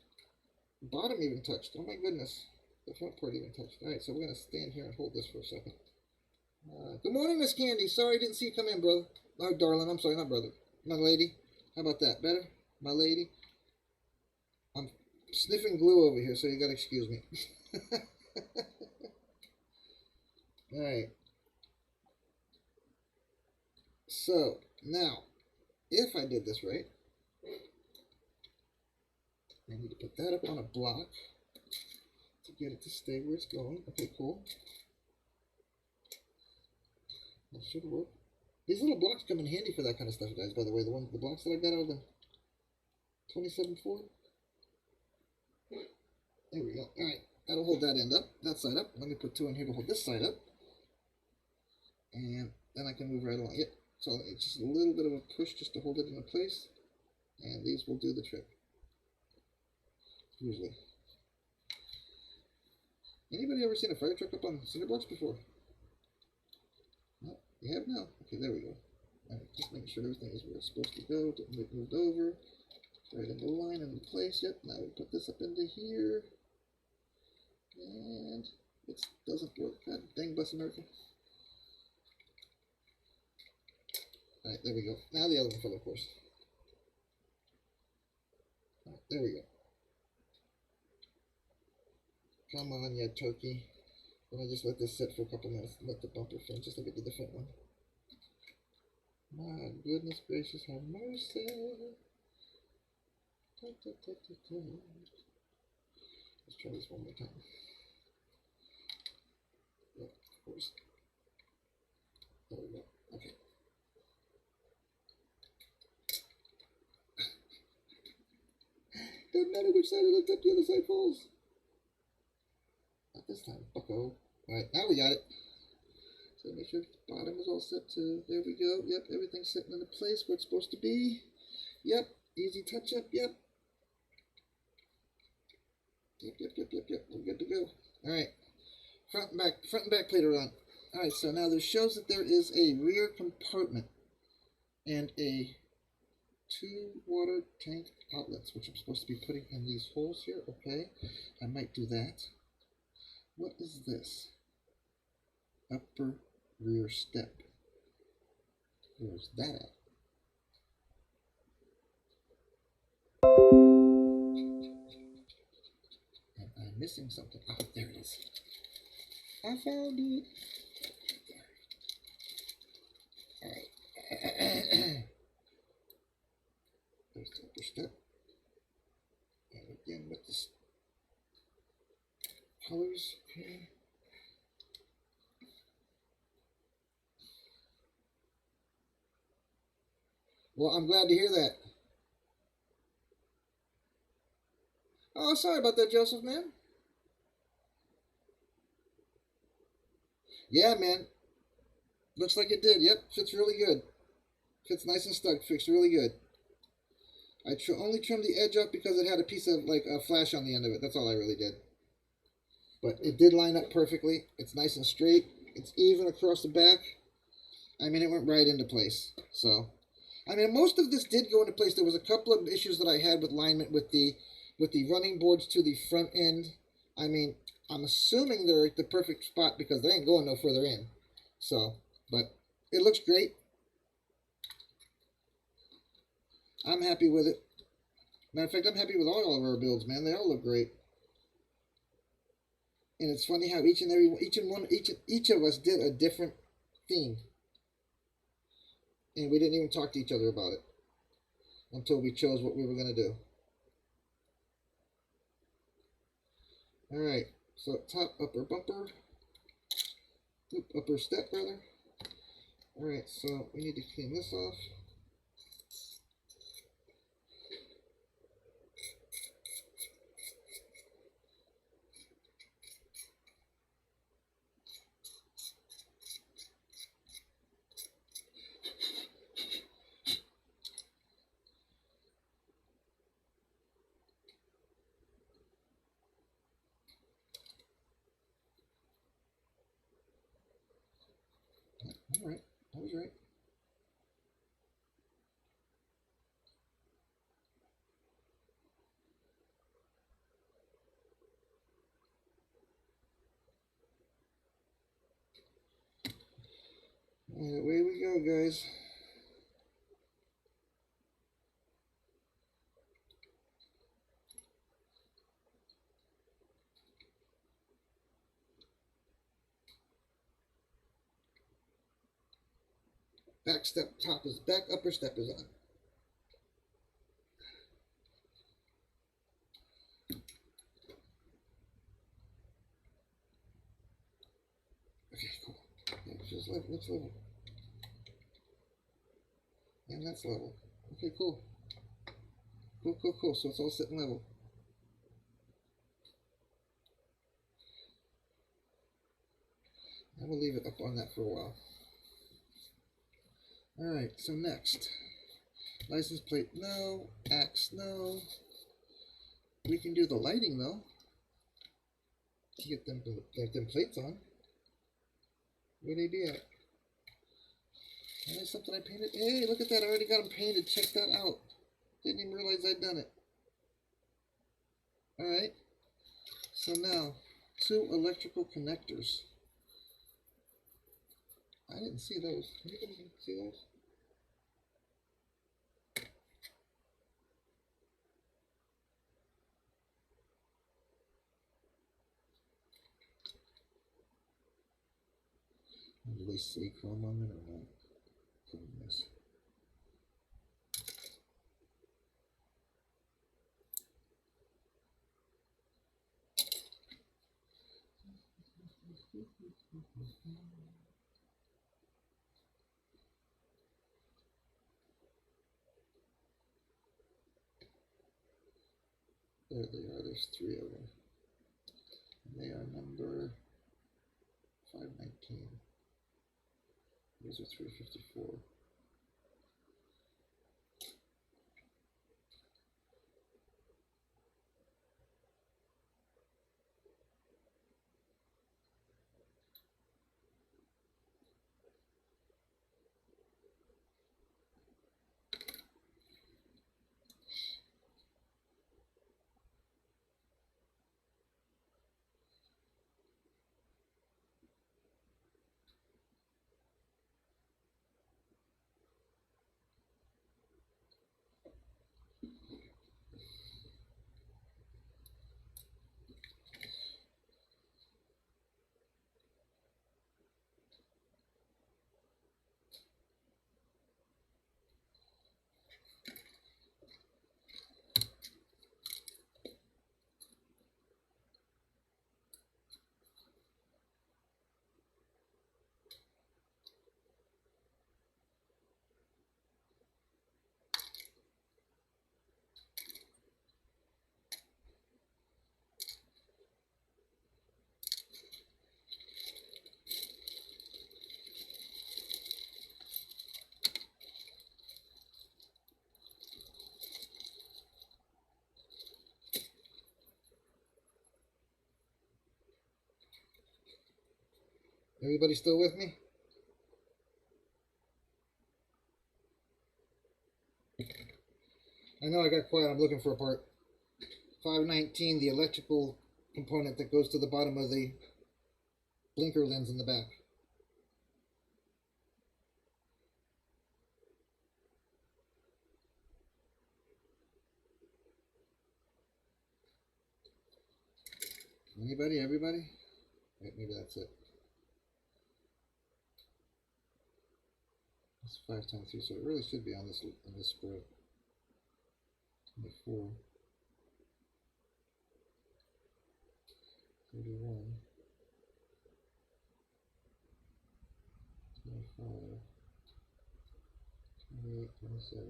bottom even touched, oh my goodness, the front part even touched. Alright, so we're going to stand here and hold this for a second. Good morning, Miss Candy. Sorry I didn't see you come in, brother. Oh, darling. I'm sorry, not brother. My lady. How about that? Better? My lady? I'm sniffing glue over here, so you gotta excuse me. Alright. So, now, if I did this right, I need to put that up on a block to get it to stay where it's going. Okay, cool. That should work. These little blocks come in handy for that kind of stuff, guys, by the way. The blocks that I got out of the 27 Ford. There we go. Alright, that'll hold that end up, that side up. Let me put two in here to hold this side up. And then I can move right along. Yep, so it's just a little bit of a push just to hold it in place. And these will do the trick. Usually. Anybody ever seen a fire truck up on cinder blocks before? No, you have now. Okay, there we go. Alright, just making sure everything is where it's supposed to go. Didn't get moved over. Right in the line and in place. Yep, now we put this up into here. And it doesn't work. God dang, bless America. Alright, there we go. Now the other one fell, of course. Alright, there we go. Come on, you turkey. I'm gonna just let this sit for a couple minutes and let the bumper fin, just like I did the front one. My goodness gracious, have mercy. Let's try this one more time. Yep, of course. There we go. Okay. Doesn't matter which side I lift up, the other side falls. Not this time, bucko. Alright, now we got it. So make sure the bottom is all set too. There we go. Yep, everything's sitting into place where it's supposed to be. Yep, easy touch up. Yep. Yep. We're good to go. Alright. front and back plate are on. All right, so now this shows that there is a rear compartment and a 2 water tank outlets, which I'm supposed to be putting in these holes here. Okay, I might do that. What is this? Upper rear step. Where's that at? Am I missing something? Oh, there it is. I found it. Alright. There's the upper step. And again with the colors here. Well, I'm glad to hear that. Oh, sorry about that, Joseph, man. Yeah, man. Looks like it did. Yep, fits really good. Fits nice and stuck. Fits really good. I only trimmed the edge up because it had a piece of, like, a flash on the end of it. That's all I really did. But it did line up perfectly. It's nice and straight. It's even across the back. I mean, it went right into place. So, I mean, most of this did go into place. There was a couple of issues that I had with alignment with the running boards to the front end. I mean, I'm assuming they're at the perfect spot because they ain't going no further in. So, but it looks great. I'm happy with it. Matter of fact, I'm happy with all of our builds, man. They all look great. And it's funny how each of us did a different theme. And we didn't even talk to each other about it until we chose what we were going to do. Alright, so top, upper bumper. Upper step, rather. Alright, so we need to clean this off. Alright, I was right. And away we go, guys. Back step, top is back, upper step is on. Okay, cool. Yeah, just looks level. And that's level. Okay, cool. Cool. So it's all sitting level. I will leave it up on that for a while. Alright, so next. License plate, no. Axe, no. We can do the lighting, though. To get them plates on. Where they be at? And there's something I painted. Hey, look at that. I already got them painted. Check that out. Didn't even realize I'd done it. Alright. So now, 2 electrical connectors. I didn't see those. Anybody see those? Do they say chrome on it or not? Goodness. There they are. There's 3 of them. And they are number 519. These are 354. Everybody still with me? I know I got quiet. I'm looking for a part. 519, the electrical component that goes to the bottom of the blinker lens in the back. Anybody? Everybody? Right, maybe that's it. It's 5 times 3, so it really should be on this square. 24, 31, 25, 28, 27,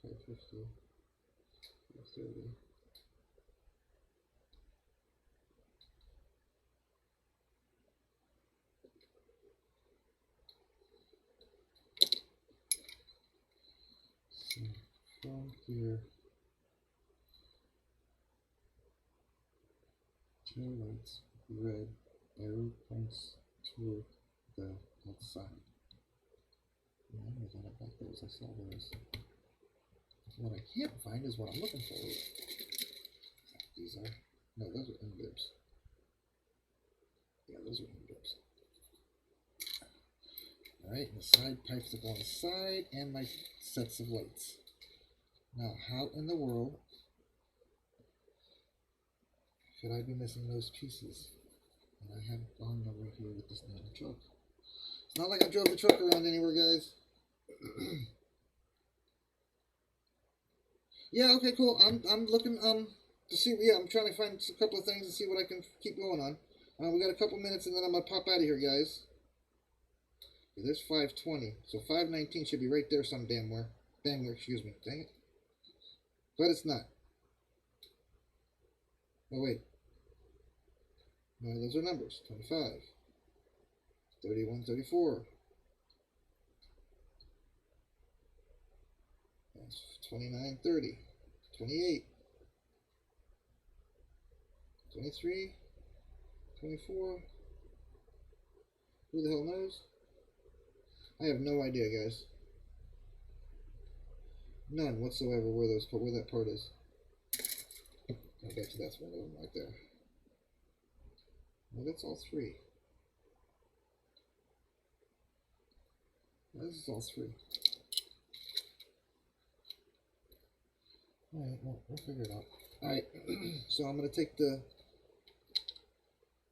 550, 530. So from here, tail lights red, arrow points toward the outside. I know that I got those, I saw those. What I can't find is what I'm looking for. These are, no, those are in-bibs. Yeah, those are in-bibs. Alright, the side pipes that go on the side, and my sets of lights. Now, how in the world should I be missing those pieces? And I have gone nowhere here with this damn truck. It's not like I drove the truck around anywhere, guys. Yeah, okay, cool. I'm looking to see. Yeah, I'm trying to find a couple of things and see what I can keep going on. We got a couple minutes, and then I'm gonna pop out of here, guys. There's 520, so 519 should be right there some damn where. Excuse me. Dang it. But it's not. Oh, wait. No, those are numbers. 25, 31, 34. That's 29, 30, 28, 23, 24. Who the hell knows? I have no idea, guys. None whatsoever where that part is. I bet you that's one of them right there. Well, that's all three. This is all three. Alright, well, we'll figure it out. Alright, so I'm going to take the...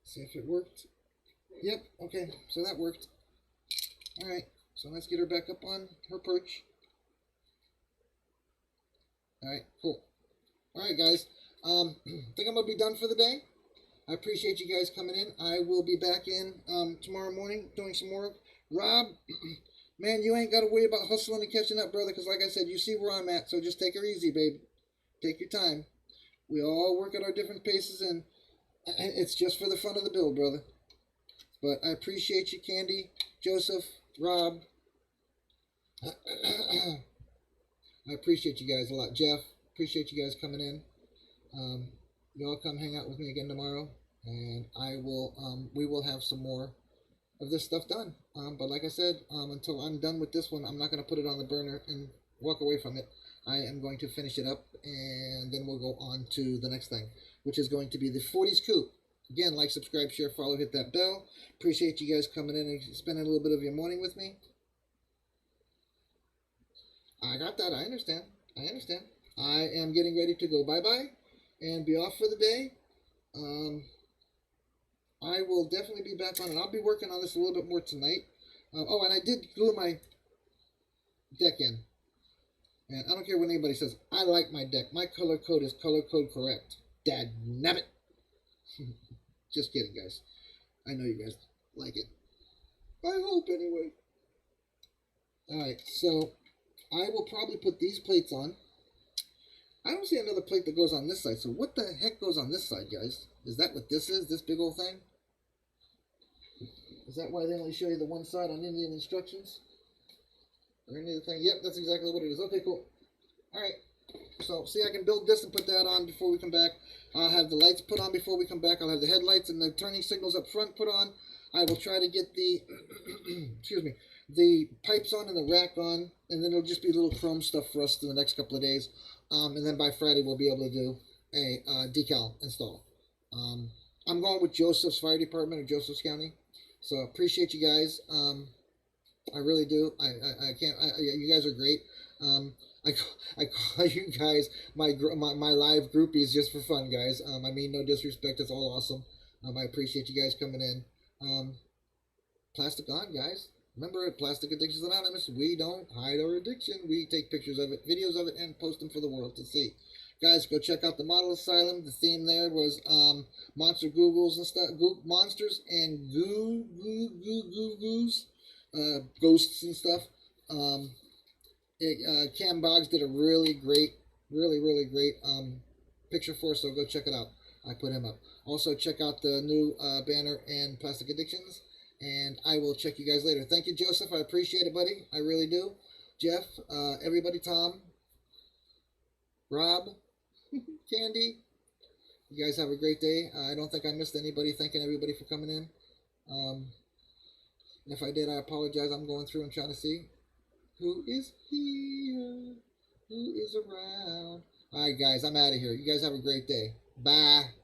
See if it worked. Yep, okay, so that worked. Alright, so let's get her back up on her perch. Alright, cool. Alright, guys. I think I'm going to be done for the day. I appreciate you guys coming in. I will be back in tomorrow morning doing some work. Rob, man, you ain't got to worry about hustling and catching up, brother, because like I said, you see where I'm at, so just take her easy, babe. Take your time. We all work at our different paces, and it's just for the fun of the build, brother. But I appreciate you, Candy, Joseph, Rob. I appreciate you guys a lot. Jeff, appreciate you guys coming in. Y'all come hang out with me again tomorrow, and we will have some more of this stuff done. But like I said, until I'm done with this one, I'm not going to put it on the burner and walk away from it. I am going to finish it up, and then we'll go on to the next thing, which is going to be the 40s coupe. Again, like, subscribe, share, follow, hit that bell. Appreciate you guys coming in and spending a little bit of your morning with me. I got that. I understand. I am getting ready to go bye-bye and be off for the day. I will definitely be back on, and I'll be working on this a little bit more tonight. Oh, and I did glue my deck in. And I don't care what anybody says. I like my deck. My color code is color code correct. Dad nabbit. Just kidding, guys. I know you guys like it. I hope, anyway. Alright, so I will probably put these plates on. I don't see another plate that goes on this side. So what the heck goes on this side, guys? Is that what this is? This big old thing? Is that why they only show you the one side on any of the instructions? Or any of the thing? Yep, that's exactly what it is. Okay, cool. Alright. So, see, I can build this and put that on before we come back. I'll have the lights put on before we come back. I'll have the headlights and the turning signals up front put on. I will try to get the, excuse me, the pipes on and the rack on, and then it'll just be little chrome stuff for us for the next couple of days. And then by Friday, we'll be able to do a decal install. I'm going with Joseph's Fire Department of Joseph's County. So appreciate you guys. I really do. I can't. You guys are great. I call you guys my live groupies just for fun, guys. I mean no disrespect. It's all awesome. I appreciate you guys coming in. Plastic on, guys. Remember, at Plastic Addictions Anonymous, we don't hide our addiction. We take pictures of it, videos of it, and post them for the world to see. Guys, go check out the Model Asylum. The theme there was monster googles and stuff, monsters and goos, ghosts and stuff. Cam Boggs did a really great picture for us, so go check it out. I put him up. Also, check out the new banner and Plastic Addictions, and I will check you guys later. Thank you, Joseph. I appreciate it, buddy. I really do. Jeff, everybody, Tom, Rob, Candy, you guys have a great day. I don't think I missed anybody. Thanking everybody for coming in. If I did, I apologize. I'm going through and trying to see who is here, who is around. All right, guys, I'm out of here. You guys have a great day. Bye.